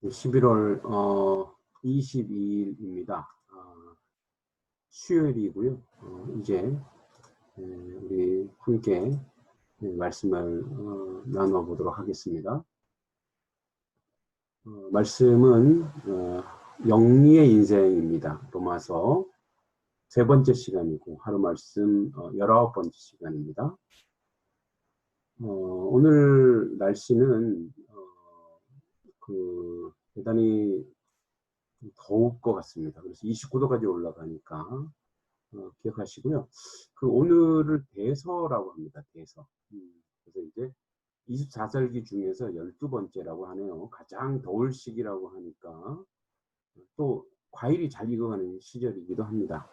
11월 22일입니다. 수요일이고요. 이제 우리 함께 말씀을 나눠보도록 하겠습니다. 말씀은 영리의 인생입니다. 로마서 세 번째 시간이고 하루 말씀 19번째 시간입니다. 오늘 날씨는 대단히 더울 것 같습니다. 그래서 29도까지 올라가니까 기억하시고요. 오늘을 대서라고 합니다. 대서. 그래서 이제 24절기 중에서 12번째라고 하네요. 가장 더울 시기라고 하니까 또 과일이 잘 익어가는 시절이기도 합니다.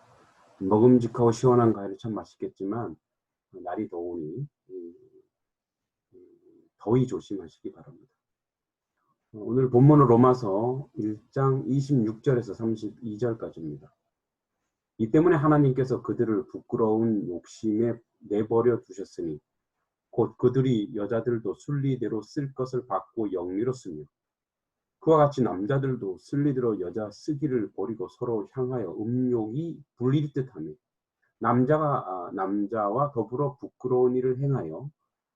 먹음직하고 시원한 과일이 참 맛있겠지만 날이 더우니 더위 조심하시기 바랍니다. 오늘 본문은 로마서 1장 26절에서 32절까지입니다. 이 때문에 하나님께서 그들을 부끄러운 욕심에 내버려 두셨으니 곧 그들이 여자들도 순리대로 쓸 것을 받고 영리로 쓰며 그와 같이 남자들도 순리대로 여자 쓰기를 버리고 서로 향하여 음욕이 불릴 듯하며 남자가 남자와 더불어 부끄러운 일을 행하여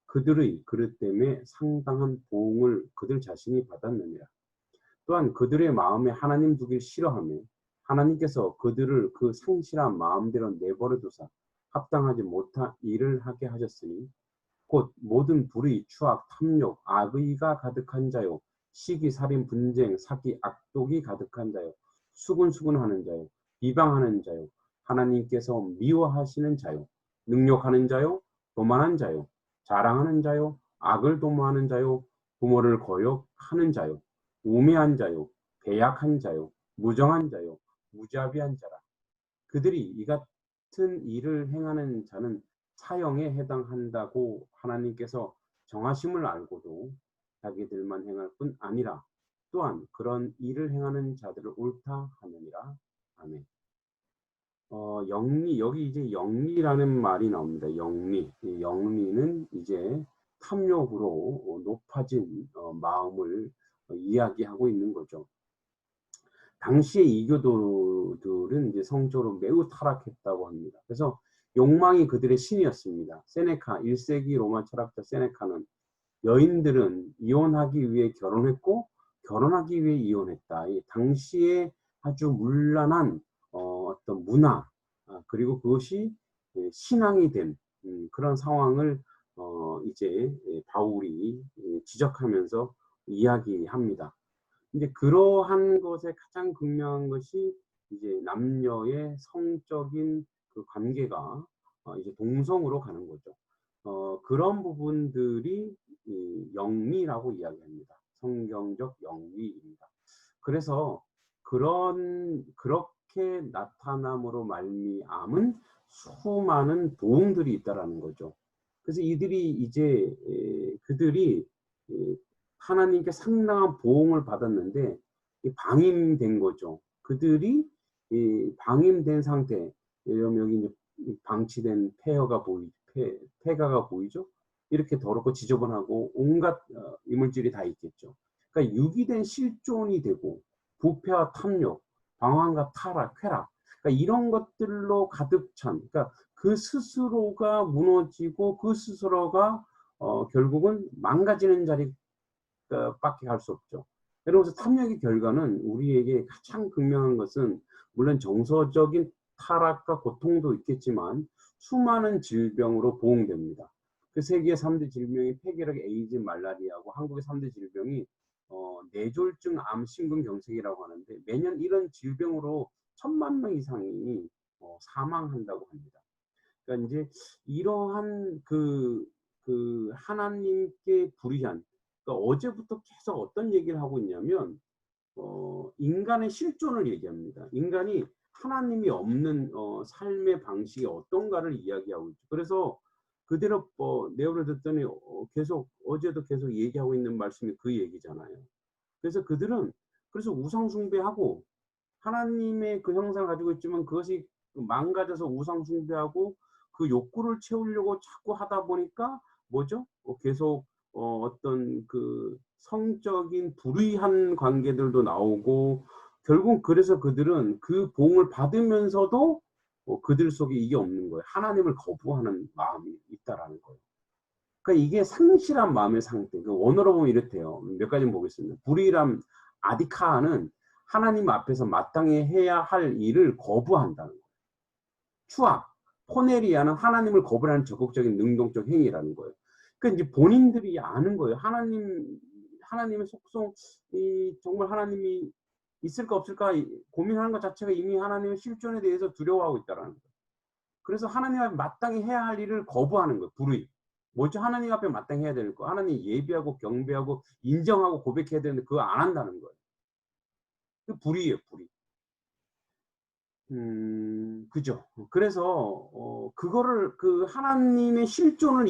그들의 그릇 때문에 상당한 보응을 그들 자신이 받았느니라. 또한 그들의 마음에 하나님 두길 싫어하며 하나님께서 그들을 그 상실한 마음대로 내버려 두사 합당하지 못한 일을 하게 하셨으니 곧 모든 불의, 추악, 탐욕, 악의가 가득한 자요, 시기, 살인, 분쟁, 사기, 악독이 가득한 자요, 수군수군하는 자요, 비방하는 자요, 하나님께서 미워하시는 자요, 능욕하는 자요, 교만한 자요, 자랑하는 자요, 악을 도모하는 자요, 부모를 거역하는 자요, 우매한 자요, 배약한 자요, 무정한 자요, 무자비한 자라. 그들이 이 같은 일을 행하는 자는 사형에 해당한다고 하나님께서 정하심을 알고도 자기들만 행할 뿐 아니라 또한 그런 일을 행하는 자들을 옳다 하느니라. 아멘. 영리, 여기 이제 영리라는 말이 나옵니다. 영리. 이 영리는 이제 탐욕으로 높아진 마음을 이야기하고 있는 거죠. 당시의 이교도들은 이제 성적으로 매우 타락했다고 합니다. 그래서 욕망이 그들의 신이었습니다. 세네카, 1세기 로마 철학자 세네카는 여인들은 이혼하기 위해 결혼했고 결혼하기 위해 이혼했다. 이 당시에 아주 문란한 어떤 문화, 그리고 그것이 신앙이 된 그런 상황을 이제 바울이 지적하면서 이야기합니다. 이제 그러한 것에 가장 극명한 것이 이제 남녀의 성적인 그 관계가 이제 동성으로 가는 거죠. 그런 부분들이 영리라고 이야기합니다. 성경적 영리입니다. 그래서 그렇게 나타남으로 말미암은 수많은 도움들이 있다라는 거죠. 그래서 이들이 이제 그들이 하나님께 상당한 보응을 받았는데 방임된 거죠. 그들이 방임된 상태, 여기 이제 방치된 폐가가 보이죠. 이렇게 더럽고 지저분하고 온갖 이물질이 다 있겠죠. 그러니까 유기된 실존이 되고 부패와 탐욕, 방황과 타락, 쾌락, 그러니까 이런 것들로 가득 찬, 그러니까 그 스스로가 무너지고 그 스스로가 결국은 망가지는 자리밖에 할 수 없죠. 그래서 탐욕의 결과는 우리에게 가장 극명한 것은 물론 정서적인 타락과 고통도 있겠지만 수많은 질병으로 보응됩니다. 그 세계 3대 질병이 폐결핵, 에이즈, 말라리아고 한국의 3대 질병이 뇌졸중, 암, 심근경색이라고 하는데 매년 이런 질병으로 1000만 명 이상이 사망한다고 합니다. 그러니까 이제 이러한 그 하나님께 불의한, 그러니까 어제부터 계속 어떤 얘기를 하고 있냐면 인간의 실존을 얘기합니다. 인간이 하나님이 없는 삶의 방식이 어떤가를 이야기하고 있죠. 그래서 그대로 내용을 듣더니 어제도 계속 얘기하고 있는 말씀이 그 얘기잖아요. 그래서 그들은 우상 숭배하고 하나님의 그 형상을 가지고 있지만 그것이 망가져서 우상 숭배하고 그 욕구를 채우려고 자꾸 하다 보니까 뭐죠? 계속 어떤 그 성적인 불의한 관계들도 나오고 결국 그래서 그들은 그 보응을 받으면서도 그들 속에 이게 없는 거예요. 하나님을 거부하는 마음이 있다라는 거예요. 그러니까 이게 상실한 마음의 상태. 그 원어로 보면 이렇대요. 몇 가지 보겠습니다. 불의람 아디카는 하나님 앞에서 마땅히 해야 할 일을 거부한다는 거예요. 추악, 포네리아는 하나님을 거부하는 적극적인 능동적 행위라는 거예요. 그러니까 이제 본인들이 아는 거예요. 하나님의 속성, 정말 하나님이 있을까 없을까 고민하는 것 자체가 이미 하나님의 실존에 대해서 두려워하고 있다라는 거예요. 그래서 하나님 앞에 마땅히 해야 할 일을 거부하는 거예요. 불의. 뭐죠? 하나님 앞에 마땅히 해야 될 거. 하나님 예비하고 경배하고 인정하고 고백해야 되는데 그거 안 한다는 거예요. 그 불의예요, 불의. 그죠. 그래서 그거를 그 하나님의 실존을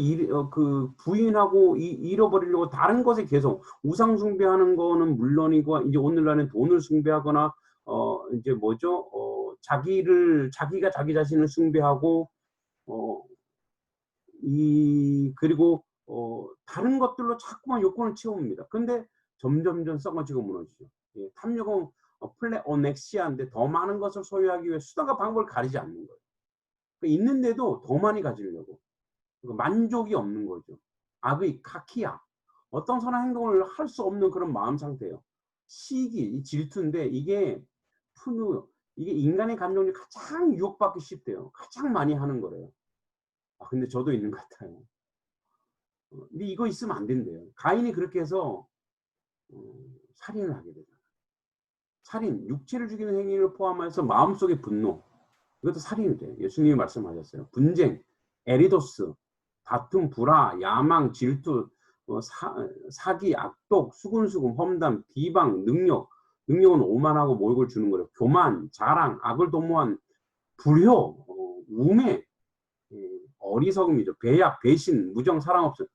부인하고 잃어버리려고 다른 것에 계속 우상 숭배하는 거는 물론이고 이제 오늘날은 돈을 숭배하거나 이제 뭐죠? 자기가 자기 자신을 숭배하고 그리고 다른 것들로 자꾸만 요건을 채웁니다. 근데 점점점 썩어지고 무너지죠. 예, 탐욕은 플레오넥시아인데 더 많은 것을 소유하기 위해 수단과 방법을 가리지 않는 거예요. 그러니까 있는데도 더 많이 가지려고. 그러니까 만족이 없는 거죠. 악의 카키야. 어떤 선한 행동을 할 수 없는 그런 마음 상태예요. 시기, 질투인데 이게 이게 인간의 감정 중에 가장 유혹받기 쉽대요. 가장 많이 하는 거래요. 근데 저도 있는 것 같아요. 근데 이거 있으면 안 된대요. 가인이 그렇게 해서 살인을 하게 되잖아요. 살인, 육체를 죽이는 행위를 포함해서 마음속의 분노, 이것도 살인이 돼요. 예수님이 말씀하셨어요. 분쟁, 에리도스, 다툼, 불화, 야망, 질투, 사기, 악독, 수군수금, 험담, 비방, 능력은 오만하고 모욕을 주는 거예요. 교만, 자랑, 악을 도모한 불효, 우매, 어리석음이죠. 배약, 배신, 무정, 사랑 없음.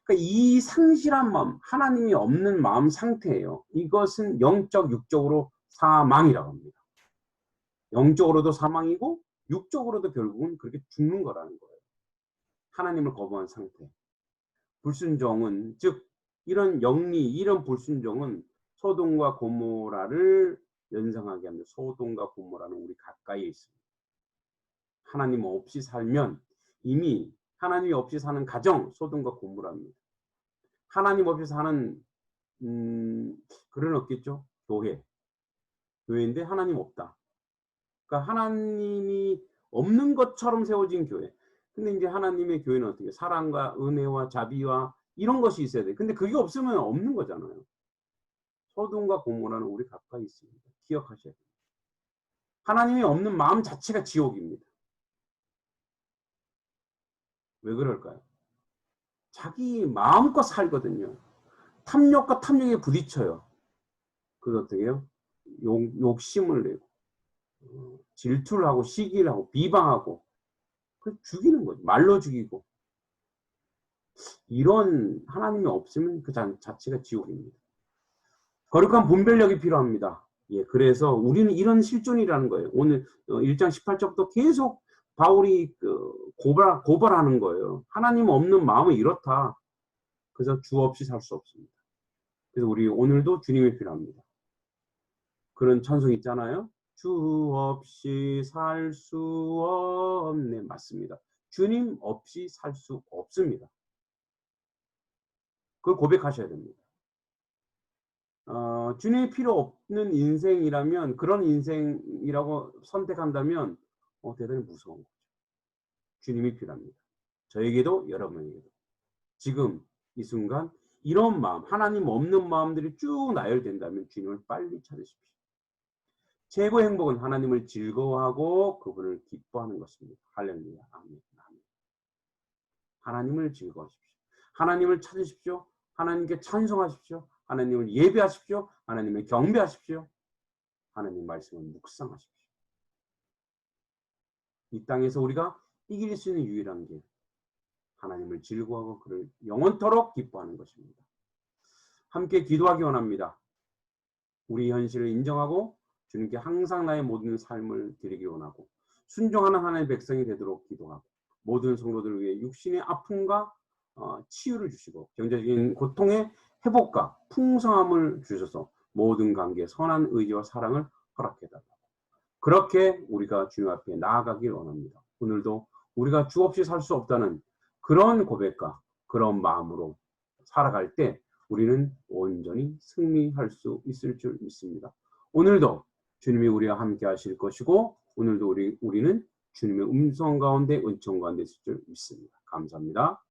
그러니까 이 상실한 마음, 하나님이 없는 마음 상태예요. 이것은 영적, 육적으로 사망이라고 합니다. 영적으로도 사망이고 육적으로도 결국은 그렇게 죽는 거라는 거예요. 하나님을 거부한 상태. 불순종은 즉 이런 이런 불순종은 소돔과 고모라를 연상하게 합니다. 소돔과 고모라는 우리 가까이에 있습니다. 하나님 없이 살면 이미 하나님이 없이 사는 가정 소돔과 고모라입니다. 하나님 없이 사는 그런 없겠죠. 교회인데 하나님 없다. 그러니까 하나님이 없는 것처럼 세워진 교회. 근데 이제 하나님의 교회는 어떻게 사랑과 은혜와 자비와 이런 것이 있어야 돼. 근데 그게 없으면 없는 거잖아요. 소돔과 고모라는 우리 가까이 있습니다. 기억하셔야 돼요. 하나님이 없는 마음 자체가 지옥입니다. 왜 그럴까요? 자기 마음껏 살거든요. 탐욕과 탐욕에 부딪혀요. 그래서 어떻게 해요? 욕심을 내고 질투를 하고 시기를 하고 비방하고 죽이는 거죠. 말로 죽이고. 이런 하나님이 없으면 그 자체가 지옥입니다. 거룩한 분별력이 필요합니다. 예, 그래서 우리는 이런 실존이라는 거예요. 오늘 1장 18절부터 계속 바울이 고발하는 거예요. 하나님 없는 마음은 이렇다. 그래서 주 없이 살 수 없습니다. 그래서 우리 오늘도 주님이 필요합니다. 그런 찬송 있잖아요. 주 없이 살 수 없네. 맞습니다. 주님 없이 살 수 없습니다. 그걸 고백하셔야 됩니다. 주님이 필요 없는 인생이라면 그런 인생이라고 선택한다면 대단히 무서운 거죠. 주님이 필요합니다. 저에게도 여러분에게도. 지금 이 순간 이런 마음, 하나님 없는 마음들이 쭉 나열된다면 주님을 빨리 찾으십시오. 최고의 행복은 하나님을 즐거워하고 그분을 기뻐하는 것입니다. 할렐루야. 아멘. 아멘. 하나님을 즐거워하십시오. 하나님을 찾으십시오. 하나님께 찬송하십시오. 하나님을 예배하십시오. 하나님을 경배하십시오. 하나님 말씀을 묵상하십시오. 이 땅에서 우리가 이길 수 있는 유일한 길, 하나님을 즐거워하고 그를 영원토록 기뻐하는 것입니다. 함께 기도하기 원합니다. 우리 현실을 인정하고 주님께 항상 나의 모든 삶을 드리기 원하고 순종하는 하나님의 백성이 되도록 기도하고 모든 성도들을 위해 육신의 아픔과 치유를 주시고 경제적인 고통에 회복과 풍성함을 주셔서 모든 관계에 선한 의지와 사랑을 허락해달라고. 그렇게 우리가 주님 앞에 나아가길 원합니다. 오늘도 우리가 주 없이 살 수 없다는 그런 고백과 그런 마음으로 살아갈 때 우리는 온전히 승리할 수 있을 줄 믿습니다. 오늘도 주님이 우리와 함께 하실 것이고 오늘도 우리는 주님의 음성 가운데 은총 가운데 있을 줄 믿습니다. 감사합니다.